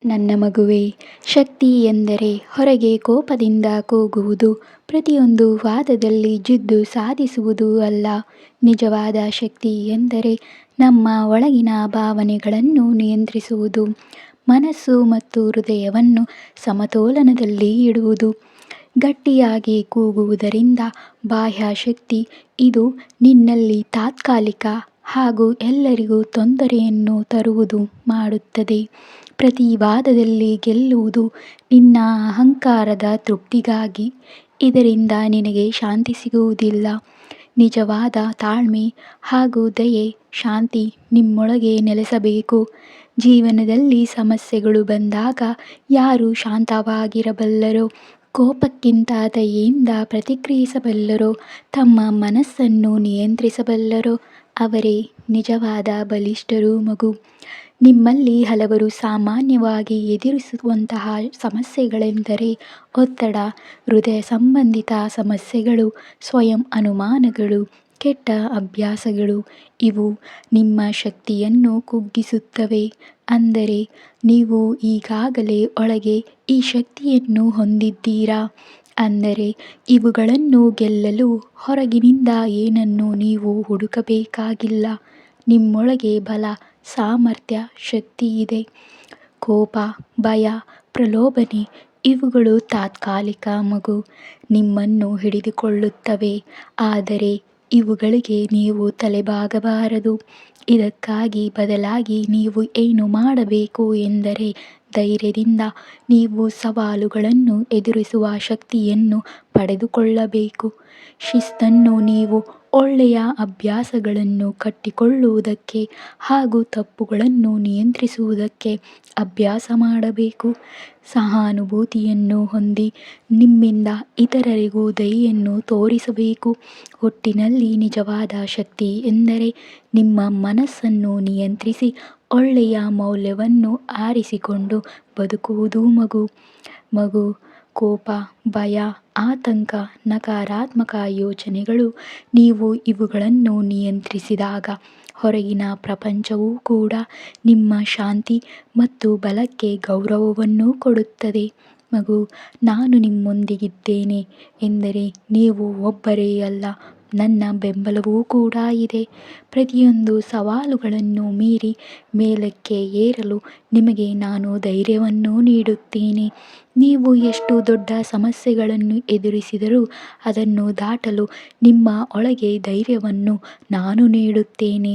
ನನ್ನ ಮಗುವೇ, ಶಕ್ತಿ ಎಂದರೆ ಹೊರಗೆ ಕೋಪದಿಂದ ಕೂಗುವುದು, ಪ್ರತಿಯೊಂದು ವಾದದಲ್ಲಿ ಜಿದ್ದು ಸಾಧಿಸುವುದು ಅಲ್ಲ. ನಿಜವಾದ ಶಕ್ತಿ ಎಂದರೆ ನಮ್ಮ ಒಳಗಿನ ಭಾವನೆಗಳನ್ನು ನಿಯಂತ್ರಿಸುವುದು, ಮನಸ್ಸು ಮತ್ತು ಹೃದಯವನ್ನು ಸಮತೋಲನದಲ್ಲಿ ಇಡುವುದು. ಗಟ್ಟಿಯಾಗಿ ಕೂಗುವುದರಿಂದ ಬಾಹ್ಯ ಶಕ್ತಿ, ಇದು ನಿನ್ನಲ್ಲಿ ತಾತ್ಕಾಲಿಕ ಹಾಗೂ ಎಲ್ಲರಿಗೂ ತೊಂದರೆಯನ್ನು ತರುವುದು ಮಾಡುತ್ತದೆ. ಪ್ರತಿ ವಾದದಲ್ಲಿ ಗೆಲ್ಲುವುದು ನಿನ್ನ ಅಹಂಕಾರದ ತೃಪ್ತಿಗಾಗಿ. ಇದರಿಂದ ನಿನಗೆ ಶಾಂತಿ ಸಿಗುವುದಿಲ್ಲ. ನಿಜವಾದ ತಾಳ್ಮೆ ಹಾಗೂ ದಯೆ, ಶಾಂತಿ ನಿಮ್ಮೊಳಗೆ ನೆಲೆಸಬೇಕು. ಜೀವನದಲ್ಲಿ ಸಮಸ್ಯೆಗಳು ಬಂದಾಗ ಯಾರು ಶಾಂತವಾಗಿರಬಲ್ಲರೋ, ಕೋಪಕ್ಕಿಂತ ದಯೆಯಿಂದ ಪ್ರತಿಕ್ರಿಯಿಸಬಲ್ಲರೋ, ತಮ್ಮ ಮನಸ್ಸನ್ನು ನಿಯಂತ್ರಿಸಬಲ್ಲರೋ ಅವರೇ ನಿಜವಾದ ಬಲಿಷ್ಠರು. ಮಗು, ನಿಮ್ಮಲ್ಲಿ ಹಲವರು ಸಾಮಾನ್ಯವಾಗಿ ಎದುರಿಸುವಂತಹ ಸಮಸ್ಯೆಗಳೆಂದರೆ ಒತ್ತಡ, ಹೃದಯ ಸಂಬಂಧಿತ ಸಮಸ್ಯೆಗಳು, ಸ್ವಯಂ ಅನುಮಾನಗಳು, ಕೆಟ್ಟ ಅಭ್ಯಾಸಗಳು. ಇವು ನಿಮ್ಮ ಶಕ್ತಿಯನ್ನು ಕುಗ್ಗಿಸುತ್ತವೆ. ಅಂದರೆ ನೀವು ಈಗಾಗಲೇ ಒಳಗೆ ಈ ಶಕ್ತಿಯನ್ನು ಹೊಂದಿದ್ದೀರಾ. ಅಂದರೆ ಇವುಗಳನ್ನು ಗೆಲ್ಲಲು ಹೊರಗಿನಿಂದ ಏನನ್ನೂ ನೀವು ಹುಡುಕಬೇಕಾಗಿಲ್ಲ. ನಿಮ್ಮೊಳಗೆ ಬಲ, ಸಾಮರ್ಥ್ಯ, ಶಕ್ತಿ ಇದೆ. ಕೋಪ, ಭಯ, ಪ್ರಲೋಭನೆ ಇವುಗಳು ತಾತ್ಕಾಲಿಕ ಮಗು, ನಿಮ್ಮನ್ನು ಹಿಡಿದುಕೊಳ್ಳುತ್ತವೆ. ಆದರೆ ಇವುಗಳಿಗೆ ನೀವು ತಲೆಬಾಗಬಾರದು. ಇದಕ್ಕಾಗಿ ಬದಲಾಗಿ ನೀವು ಏನು ಮಾಡಬೇಕು ಎಂದರೆ ಧೈರ್ಯದಿಂದ ನೀವು ಸವಾಲುಗಳನ್ನು ಎದುರಿಸುವ ಶಕ್ತಿಯನ್ನು ಪಡೆದುಕೊಳ್ಳಬೇಕು. ಶಿಸ್ತನ್ನು ನೀವು ಒಳ್ಳೆಯ ಅಭ್ಯಾಸಗಳನ್ನು ಕಟ್ಟಿಕೊಳ್ಳುವುದಕ್ಕೆ ಹಾಗೂ ತಪ್ಪುಗಳನ್ನು ನಿಯಂತ್ರಿಸುವುದಕ್ಕೆ ಅಭ್ಯಾಸ ಮಾಡಬೇಕು. ಸಹಾನುಭೂತಿಯನ್ನು ಹೊಂದಿ ನಿಮ್ಮಿಂದ ಇತರರಿಗೂ ದಯೆಯನ್ನು ತೋರಿಸಬೇಕು. ಒಟ್ಟಿನಲ್ಲಿ ನಿಜವಾದ ಶಕ್ತಿ ಎಂದರೆ ನಿಮ್ಮ ಮನಸ್ಸನ್ನು ನಿಯಂತ್ರಿಸಿ ಒಳ್ಳೆಯ ಮೌಲ್ಯವನ್ನು ಆರಿಸಿಕೊಂಡು ಬದುಕುವುದು. ಮಗು, ಕೋಪ, ಭಯ, ಆತಂಕ, ನಕಾರಾತ್ಮಕ ಯೋಚನೆಗಳು, ನೀವು ಇವುಗಳನ್ನು ನಿಯಂತ್ರಿಸಿದಾಗ ಹೊರಗಿನ ಪ್ರಪಂಚವೂ ಕೂಡ ನಿಮ್ಮ ಶಾಂತಿ ಮತ್ತು ಬಲಕ್ಕೆ ಗೌರವವನ್ನು ಕೊಡುತ್ತದೆ. ಮಗು, ನಾನು ನಿಮ್ಮೊಂದಿಗಿದ್ದೇನೆ ಎಂದರೆ ನೀವು ಒಬ್ಬರೇ ಅಲ್ಲ, ನನ್ನ ಬೆಂಬಲವೂ ಕೂಡ ಇದೆ. ಪ್ರತಿಯೊಂದು ಸವಾಲುಗಳನ್ನು ಮೀರಿ ಮೇಲಕ್ಕೆ ಏರಲು ನಿಮಗೆ ನಾನು ಧೈರ್ಯವನ್ನು ನೀಡುತ್ತೇನೆ. ನೀವು ಎಷ್ಟು ದೊಡ್ಡ ಸಮಸ್ಯೆಗಳನ್ನು ಎದುರಿಸಿದರೂ ಅದನ್ನು ದಾಟಲು ನಿಮ್ಮ ಒಳಗೆ ಧೈರ್ಯವನ್ನು ನಾನು ನೀಡುತ್ತೇನೆ.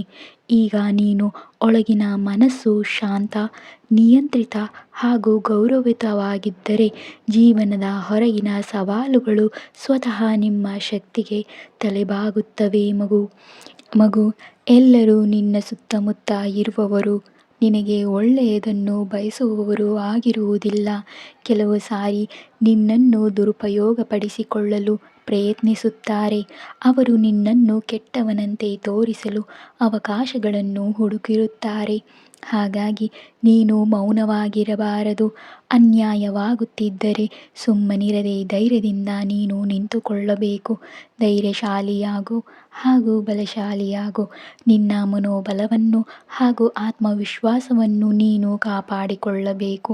ಈಗ ನೀನು ಒಳಗಿನ ಮನಸ್ಸು ಶಾಂತ, ನಿಯಂತ್ರಿತ ಹಾಗೂ ಗೌರವಯುತವಾಗಿದ್ದರೆ ಜೀವನದ ಹೊರಗಿನ ಸವಾಲುಗಳು ಸ್ವತಃ ನಿಮ್ಮ ಶಕ್ತಿಗೆ ತಲೆಬಾಗುತ್ತವೆ. ಮಗು, ಎಲ್ಲರೂ ನಿನ್ನ ಸುತ್ತಮುತ್ತ ಇರುವವರು ನಿನಗೆ ಒಳ್ಳೆಯದನ್ನು ಬಯಸುವವರು ಆಗಿರುವುದಿಲ್ಲ. ಕೆಲವು ಸಾರಿ ನಿನ್ನನ್ನು ದುರುಪಯೋಗಪಡಿಸಿಕೊಳ್ಳಲು ಪ್ರಯತ್ನಿಸುತ್ತಾರೆ. ಅವರು ನಿನ್ನನ್ನು ಕೆಟ್ಟವನಂತೆ ತೋರಿಸಲು ಅವಕಾಶಗಳನ್ನು ಹುಡುಕಿರುತ್ತಾರೆ. ಹಾಗಾಗಿ ನೀನು ಮೌನವಾಗಿರಬಾರದು. ಅನ್ಯಾಯವಾಗುತ್ತಿದ್ದರೆ ಸುಮ್ಮನಿರದೆ ಧೈರ್ಯದಿಂದ ನೀನು ನಿಂತುಕೊಳ್ಳಬೇಕು. ಧೈರ್ಯಶಾಲಿಯಾಗು ಹಾಗೂ ಬಲಶಾಲಿಯಾಗು. ನಿನ್ನ ಮನೋಬಲವನ್ನು ಹಾಗೂ ಆತ್ಮವಿಶ್ವಾಸವನ್ನು ನೀನು ಕಾಪಾಡಿಕೊಳ್ಳಬೇಕು.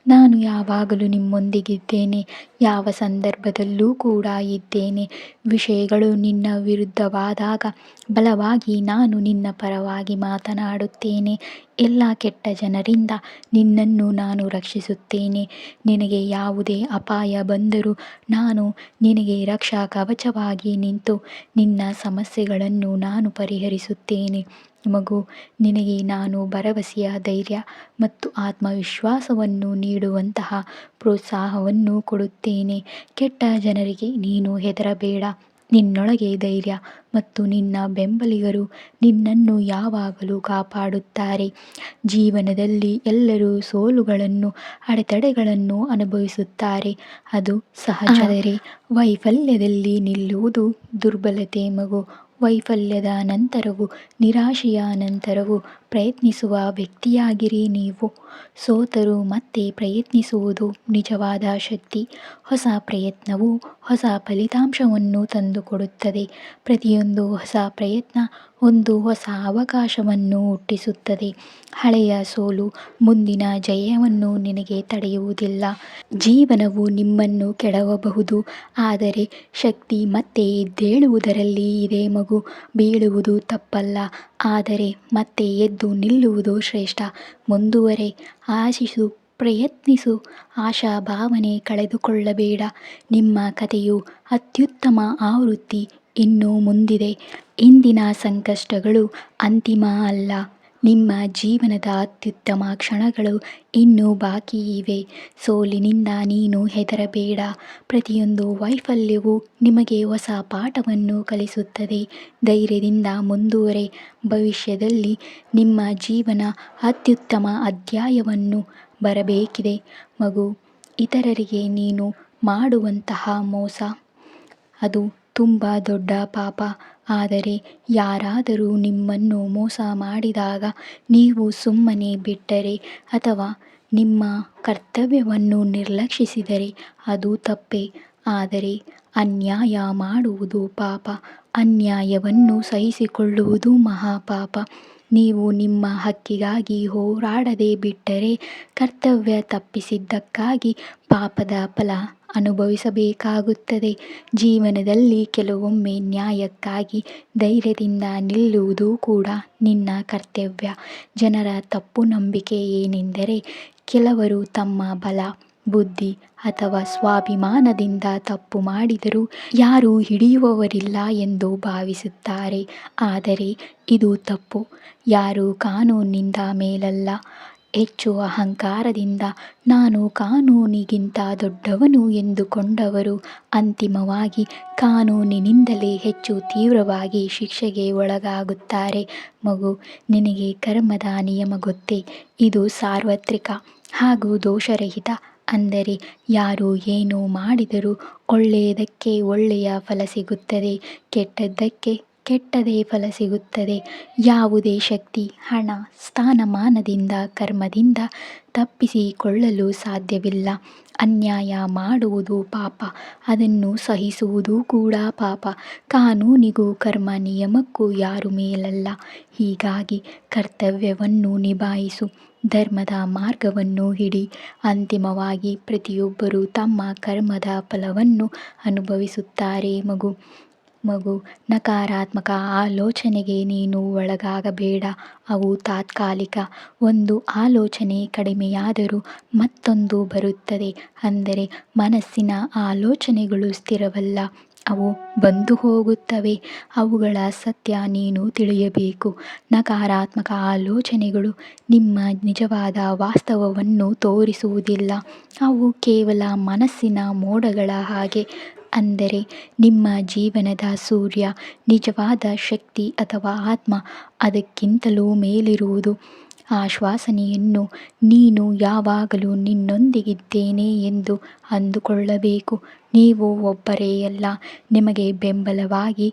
ನಾನು ಯಾವಾಗಲೂ ನಿಮ್ಮೊಂದಿಗಿದ್ದೇನೆ, ಯಾವ ಸಂದರ್ಭದಲ್ಲೂ ಕೂಡ ಇದ್ದೇನೆ. ವಿಷಯಗಳು ನಿನ್ನ ವಿರುದ್ಧವಾದಾಗ ಬಲವಾಗಿ ನಾನು ನಿನ್ನ ಪರವಾಗಿ ಮಾತನಾಡುತ್ತೇನೆ. ಎಲ್ಲ ಕೆಟ್ಟ ಜನರಿಂದ ನಿನ್ನನ್ನು ನಾನು ರಕ್ಷಿಸುತ್ತೇನೆ. ನಿನಗೆ ಯಾವುದೇ ಅಪಾಯ ಬಂದರೂ ನಾನು ನಿನಗೆ ರಕ್ಷಾ ಕವಚವಾಗಿ ನಿಂತು ನಿನ್ನ ಸಮಸ್ಯೆಗಳನ್ನು ನಾನು ಪರಿಹರಿಸುತ್ತೇನೆ. ಮಗು, ನಿನಗೆ ನಾನು ಭರವಸೆಯ ಧೈರ್ಯ ಮತ್ತು ಆತ್ಮವಿಶ್ವಾಸವನ್ನು ನೀಡುವಂತಹ ಪ್ರೋತ್ಸಾಹವನ್ನು ಕೊಡುತ್ತೇನೆ. ಕೆಟ್ಟ ಜನರಿಗೆ ನೀನು ಹೆದರಬೇಡ. ನಿನ್ನೊಳಗೆ ಧೈರ್ಯ ಮತ್ತು ನಿನ್ನ ಬೆಂಬಲಿಗರು ನಿನ್ನನ್ನು ಯಾವಾಗಲೂ ಕಾಪಾಡುತ್ತಾರೆ. ಜೀವನದಲ್ಲಿ ಎಲ್ಲರೂ ಸೋಲುಗಳನ್ನು, ಅಡೆತಡೆಗಳನ್ನು ಅನುಭವಿಸುತ್ತಾರೆ. ಅದು ಸಹಜ. ಆದರೆ ವೈಫಲ್ಯದಲ್ಲಿ ನಿಲ್ಲುವುದು ದುರ್ಬಲತೆ. ಮಗು, ವೈಫಲ್ಯದ ನಂತರವೂ ನಿರಾಶೆಯ ನಂತರವೂ ಪ್ರಯತ್ನಿಸುವ ವ್ಯಕ್ತಿಯಾಗಿರಿ. ನೀವು ಸೋತರೂ ಮತ್ತೆ ಪ್ರಯತ್ನಿಸುವುದು ನಿಜವಾದ ಶಕ್ತಿ. ಹೊಸ ಪ್ರಯತ್ನವು ಹೊಸ ಫಲಿತಾಂಶವನ್ನು ತಂದುಕೊಡುತ್ತದೆ. ಪ್ರತಿಯೊಂದು ಹೊಸ ಪ್ರಯತ್ನ ಒಂದು ಹೊಸ ಅವಕಾಶವನ್ನು ಹುಟ್ಟಿಸುತ್ತದೆ. ಹಳೆಯ ಸೋಲು ಮುಂದಿನ ಜಯವನ್ನು ನಿನಗೆ ತಡೆಯುವುದಿಲ್ಲ. ಜೀವನವು ನಿಮ್ಮನ್ನು ಕೆಡವಬಹುದು, ಆದರೆ ಶಕ್ತಿ ಮತ್ತೆ ಎದ್ದೇಳುವುದರಲ್ಲಿ ಇದೆ. ಮಗು, ಬೀಳುವುದು ತಪ್ಪಲ್ಲ, ಆದರೆ ಮತ್ತೆ ಎದ್ದು ನಿಲ್ಲುವುದು ಶ್ರೇಷ್ಠ. ಮುಂದುವರೆ, ಆಶಿಸು, ಪ್ರಯತ್ನಿಸು. ಆಶಾಭಾವನೆ ಕಳೆದುಕೊಳ್ಳಬೇಡ. ನಿಮ್ಮ ಕಥೆಯು ಅತ್ಯುತ್ತಮ ಆವೃತ್ತಿ ಇನ್ನೂ ಮುಂದಿದೆ. ಇಂದಿನ ಸಂಕಷ್ಟಗಳು ಅಂತಿಮ ಅಲ್ಲ. ನಿಮ್ಮ ಜೀವನದ ಅತ್ಯುತ್ತಮ ಕ್ಷಣಗಳು ಇನ್ನೂ ಬಾಕಿ ಇವೆ. ಸೋಲಿನಿಂದ ನೀನು ಹೆದರಬೇಡ. ಪ್ರತಿಯೊಂದು ವೈಫಲ್ಯವೂ ನಿಮಗೆ ಹೊಸ ಪಾಠವನ್ನು ಕಲಿಸುತ್ತದೆ. ಧೈರ್ಯದಿಂದ ಮುಂದುವರೆ. ಭವಿಷ್ಯದಲ್ಲಿ ನಿಮ್ಮ ಜೀವನ ಅತ್ಯುತ್ತಮ ಅಧ್ಯಾಯವನ್ನು ಬರಬೇಕಿದೆ. ಮಗು, ಇತರರಿಗೆ ನೀನು ಮಾಡುವಂತಹ ಮೋಸ ಅದು ತುಂಬ ದೊಡ್ಡ ಪಾಪ. ಆದರೆ ಯಾರಾದರೂ ನಿಮ್ಮನ್ನು ಮೋಸ ಮಾಡಿದಾಗ ನೀವು ಸುಮ್ಮನೆ ಬಿಟ್ಟರೆ ಅಥವಾ ನಿಮ್ಮ ಕರ್ತವ್ಯವನ್ನು ನಿರ್ಲಕ್ಷಿಸಿದರೆ ಅದು ತಪ್ಪೇ. ಆದರೆ ಅನ್ಯಾಯ ಮಾಡುವುದು ಪಾಪ. ಅನ್ಯಾಯವನ್ನು ಸಹಿಸಿಕೊಳ್ಳುವುದು ಮಹಾಪಾಪ. ನೀವು ನಿಮ್ಮ ಹಕ್ಕಿಗಾಗಿ ಹೋರಾಡದೆ ಬಿಟ್ಟರೆ ಕರ್ತವ್ಯ ತಪ್ಪಿಸಿದ್ದಕ್ಕಾಗಿ ಪಾಪದ ಫಲ ಅನುಭವಿಸಬೇಕಾಗುತ್ತದೆ. ಜೀವನದಲ್ಲಿ ಕೆಲವೊಮ್ಮೆ ನ್ಯಾಯಕ್ಕಾಗಿ ಧೈರ್ಯದಿಂದ ನಿಲ್ಲುವುದು ಕೂಡ ನಿನ್ನ ಕರ್ತವ್ಯ. ಜನರ ತಪ್ಪು ನಂಬಿಕೆ ಏನೆಂದರೆ, ಕೆಲವರು ತಮ್ಮ ಬಲ, ಬುದ್ಧಿ ಅಥವಾ ಸ್ವಾಭಿಮಾನದಿಂದ ತಪ್ಪು ಮಾಡಿದರೂ ಯಾರೂ ಹಿಡಿಯುವವರಿಲ್ಲ ಎಂದು ಭಾವಿಸುತ್ತಾರೆ. ಆದರೆ ಇದು ತಪ್ಪು. ಯಾರೂ ಕಾನೂನಿನಿಂದ ಮೇಲಲ್ಲ. ಹೆಚ್ಚು ಅಹಂಕಾರದಿಂದ ನಾನು ಕಾನೂನಿಗಿಂತ ದೊಡ್ಡವನು ಎಂದುಕೊಂಡವರು ಅಂತಿಮವಾಗಿ ಕಾನೂನಿನಿಂದಲೇ ಹೆಚ್ಚು ತೀವ್ರವಾಗಿ ಶಿಕ್ಷೆಗೆ ಒಳಗಾಗುತ್ತಾರೆ. ಮಗು, ನಿನಗೆ ಕರ್ಮದ ನಿಯಮ ಗೊತ್ತೇ? ಇದು ಸಾರ್ವತ್ರಿಕ ಹಾಗೂ ದೋಷರಹಿತ. ಅಂದರೆ ಯಾರು ಏನು ಮಾಡಿದರೂ ಒಳ್ಳೆಯದಕ್ಕೆ ಒಳ್ಳೆಯ ಫಲ ಸಿಗುತ್ತದೆ, ಕೆಟ್ಟದ್ದಕ್ಕೆ ಕೆಟ್ಟದೇ ಫಲ ಸಿಗುತ್ತದೆ. ಯಾವುದೇ ಶಕ್ತಿ, ಹಣ, ಸ್ಥಾನಮಾನದಿಂದ ಕರ್ಮದಿಂದ ತಪ್ಪಿಸಿಕೊಳ್ಳಲು ಸಾಧ್ಯವಿಲ್ಲ. ಅನ್ಯಾಯ ಮಾಡುವುದು ಪಾಪ, ಅದನ್ನು ಸಹಿಸುವುದು ಕೂಡ ಪಾಪ. ಕಾನೂನಿಗೂ ಕರ್ಮ ನಿಯಮಕ್ಕೂ ಯಾರೂ ಮೇಲಲ್ಲ. ಹೀಗಾಗಿ ಕರ್ತವ್ಯವನ್ನು ನಿಭಾಯಿಸು, ಧರ್ಮದ ಮಾರ್ಗವನ್ನು ಹಿಡಿ. ಅಂತಿಮವಾಗಿ ಪ್ರತಿಯೊಬ್ಬರೂ ತಮ್ಮ ಕರ್ಮದ ಫಲವನ್ನು ಅನುಭವಿಸುತ್ತಾರೆ. ಮಗು, ನಕಾರಾತ್ಮಕ ಆಲೋಚನೆಗೆ ನೀನು ಒಳಗಾಗಬೇಡ. ಅವು ತಾತ್ಕಾಲಿಕ. ಒಂದು ಆಲೋಚನೆ ಕಡಿಮೆಯಾದರೂ ಮತ್ತೊಂದು ಬರುತ್ತದೆ. ಅಂದರೆ ಮನಸ್ಸಿನ ಆಲೋಚನೆಗಳು ಸ್ಥಿರವಲ್ಲ, ಅವು ಬಂದು ಹೋಗುತ್ತವೆ. ಅವುಗಳ ಸತ್ಯ ನೀನು ತಿಳಿಯಬೇಕು. ನಕಾರಾತ್ಮಕ ಆಲೋಚನೆಗಳು ನಿಮ್ಮ ನಿಜವಾದ ವಾಸ್ತವವನ್ನು ತೋರಿಸುವುದಿಲ್ಲ. ಅವು ಕೇವಲ ಮನಸ್ಸಿನ ಮೋಡಗಳ ಹಾಗೆ. ಅಂದರೆ ನಿಮ್ಮ ಜೀವನದ ಸೂರ್ಯ, ನಿಜವಾದ ಶಕ್ತಿ ಅಥವಾ ಆತ್ಮ ಅದಕ್ಕಿಂತಲೂ ಮೇಲಿರುವುದು. ಆಶ್ವಾಸನೆಯನ್ನು ನೀನು ಯಾವಾಗಲೂ ನಿನ್ನೊಂದಿಗಿದ್ದೇನೆ ಎಂದು ಅಂದುಕೊಳ್ಳಬೇಕು. ನೀವು ಒಬ್ಬರೇ ಅಲ್ಲ. ನಿಮಗೆ ಬೆಂಬಲವಾಗಿ,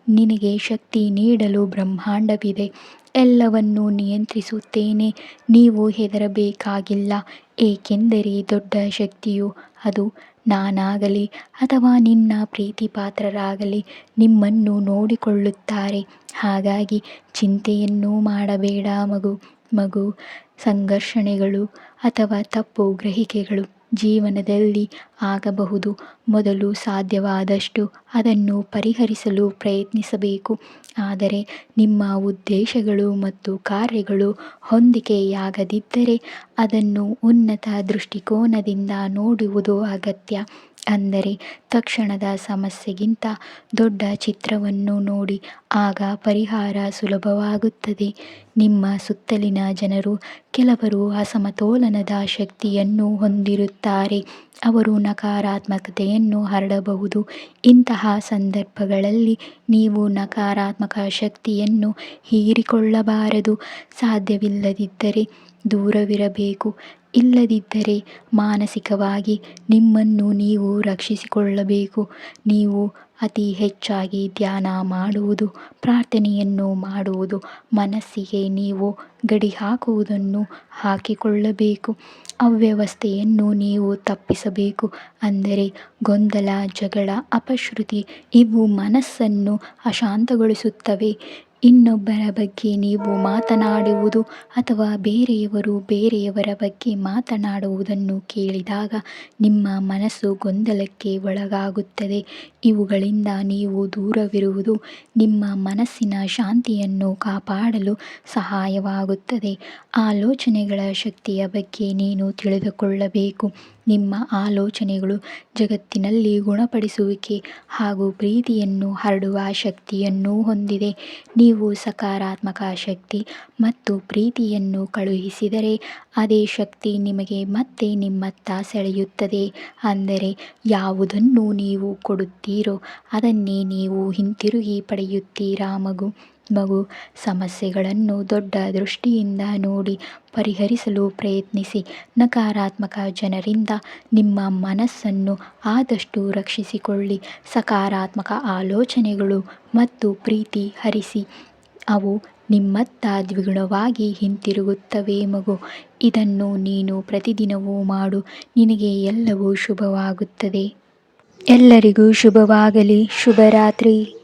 ನಿನಗೆ ಶಕ್ತಿ ನೀಡಲು ಬ್ರಹ್ಮಾಂಡವಿದೆ. ಎಲ್ಲವನ್ನೂ ನಿಯಂತ್ರಿಸುತ್ತೇನೆ. ನೀವು ಹೆದರಬೇಕಾಗಿಲ್ಲ. ಏಕೆಂದರೆ ದೊಡ್ಡ ಶಕ್ತಿಯು, ಅದು ನಾನಾಗಲಿ ಅಥವಾ ನಿನ್ನ ಪ್ರೀತಿಪಾತ್ರರಾಗಲಿ, ನಿಮ್ಮನ್ನು ನೋಡಿಕೊಳ್ಳುತ್ತಾರೆ. ಹಾಗಾಗಿ ಚಿಂತೆಯನ್ನು ಮಾಡಬೇಡ. ಮಗು, ಸಂಘರ್ಷಣೆಗಳು ಅಥವಾ ತಪ್ಪು ಗ್ರಹಿಕೆಗಳು ಜೀವನದಲ್ಲಿ ಆಗಬಹುದು. ಮೊದಲು ಸಾಧ್ಯವಾದಷ್ಟು ಅದನ್ನು ಪರಿಹರಿಸಲು ಪ್ರಯತ್ನಿಸಬೇಕು. ಆದರೆ ನಿಮ್ಮ ಉದ್ದೇಶಗಳು ಮತ್ತು ಕಾರ್ಯಗಳು ಹೊಂದಿಕೆಯಾಗದಿದ್ದರೆ ಅದನ್ನು ಉನ್ನತ ದೃಷ್ಟಿಕೋನದಿಂದ ನೋಡುವುದು ಅಗತ್ಯ. ಅಂದರೆ ತಕ್ಷಣದ ಸಮಸ್ಯೆಗಿಂತ ದೊಡ್ಡ ಚಿತ್ರವನ್ನು ನೋಡಿ. ಆಗ ಪರಿಹಾರ ಸುಲಭವಾಗುತ್ತದೆ. ನಿಮ್ಮ ಸುತ್ತಲಿನ ಜನರು ಕೆಲವರು ಅಸಮತೋಲನದ ಶಕ್ತಿಯನ್ನು ಹೊಂದಿರುತ್ತಾರೆ. ಅವರು ನಕಾರಾತ್ಮಕತೆಯನ್ನು ಹರಡಬಹುದು. ಇಂತಹ ಸಂದರ್ಭಗಳಲ್ಲಿ ನೀವು ನಕಾರಾತ್ಮಕ ಶಕ್ತಿಯನ್ನು ಹೀರಿಕೊಳ್ಳಬಾರದು. ಸಾಧ್ಯವಿಲ್ಲದಿದ್ದರೆ ದೂರವಿರಬೇಕು. ಇಲ್ಲದಿದ್ದರೆ ಮಾನಸಿಕವಾಗಿ ನಿಮ್ಮನ್ನು ನೀವು ರಕ್ಷಿಸಿಕೊಳ್ಳಬೇಕು. ನೀವು ಅತಿ ಹೆಚ್ಚಾಗಿ ಧ್ಯಾನ ಮಾಡುವುದು, ಪ್ರಾರ್ಥನೆಯನ್ನು ಮಾಡುವುದು, ಮನಸ್ಸಿಗೆ ನೀವು ಗಡಿ ಹಾಕುವುದನ್ನು ಹಾಕಿಕೊಳ್ಳಬೇಕು. ಅವ್ಯವಸ್ಥೆಯನ್ನು ನೀವು ತಪ್ಪಿಸಬೇಕು. ಅಂದರೆ ಗೊಂದಲ, ಜಗಳ, ಅಪಶ್ರುತಿ ಇವು ಮನಸ್ಸನ್ನು ಅಶಾಂತಗೊಳಿಸುತ್ತವೆ. ಇನ್ನೊಬ್ಬರ ಬಗ್ಗೆ ನೀವು ಮಾತನಾಡುವುದು ಅಥವಾ ಬೇರೆಯವರ ಬಗ್ಗೆ ಮಾತನಾಡುವುದನ್ನು ಕೇಳಿದಾಗ ನಿಮ್ಮ ಮನಸ್ಸು ಗೊಂದಲಕ್ಕೆ ಒಳಗಾಗುತ್ತದೆ. ಇವುಗಳಿಂದ ನೀವು ದೂರವಿರುವುದು ನಿಮ್ಮ ಮನಸ್ಸಿನ ಶಾಂತಿಯನ್ನು ಕಾಪಾಡಲು ಸಹಾಯವಾಗುತ್ತದೆ. ಆಲೋಚನೆಗಳ ಶಕ್ತಿಯ ಬಗ್ಗೆ ನೀನು ತಿಳಿದುಕೊಳ್ಳಬೇಕು. ನಿಮ್ಮ ಆಲೋಚನೆಗಳು ಜಗತ್ತಿನಲ್ಲಿ ಗುಣಪಡಿಸುವಿಕೆ ಹಾಗೂ ಪ್ರೀತಿಯನ್ನು ಹರಡುವ ಶಕ್ತಿಯನ್ನು ಹೊಂದಿದೆ. ನೀವು ಸಕಾರಾತ್ಮಕ ಶಕ್ತಿ ಮತ್ತು ಪ್ರೀತಿಯನ್ನು ಕಳುಹಿಸಿದರೆ ಅದೇ ಶಕ್ತಿ ನಿಮಗೆ ಮತ್ತೆ ನಿಮ್ಮತ್ತ ಸೆಳೆಯುತ್ತದೆ. ಅಂದರೆ ಯಾವುದನ್ನು ನೀವು ಕೊಡುತ್ತೀರೋ ಅದನ್ನೇ ನೀವು ಹಿಂತಿರುಗಿ ಪಡೆಯುತ್ತೀರಾ. ಮಗು ಸಮಸ್ಯೆಗಳನ್ನು ದೊಡ್ಡ ದೃಷ್ಟಿಯಿಂದ ನೋಡಿ ಪರಿಹರಿಸಲು ಪ್ರಯತ್ನಿಸಿ. ನಕಾರಾತ್ಮಕ ಜನರಿಂದ ನಿಮ್ಮ ಮನಸ್ಸನ್ನು ಆದಷ್ಟು ರಕ್ಷಿಸಿಕೊಳ್ಳಿ. ಸಕಾರಾತ್ಮಕ ಆಲೋಚನೆಗಳು ಮತ್ತು ಪ್ರೀತಿ ಹರಿಸಿ. ಅವು ನಿಮ್ಮತ್ತ ದ್ವಿಗುಣವಾಗಿ ಹಿಂತಿರುಗುತ್ತವೆ. ಮಗು, ಇದನ್ನು ನೀನು ಪ್ರತಿದಿನವೂ ಮಾಡು. ನಿನಗೆ ಎಲ್ಲವೂ ಶುಭವಾಗುತ್ತದೆ. ಎಲ್ಲರಿಗೂ ಶುಭವಾಗಲಿ. ಶುಭರಾತ್ರಿ.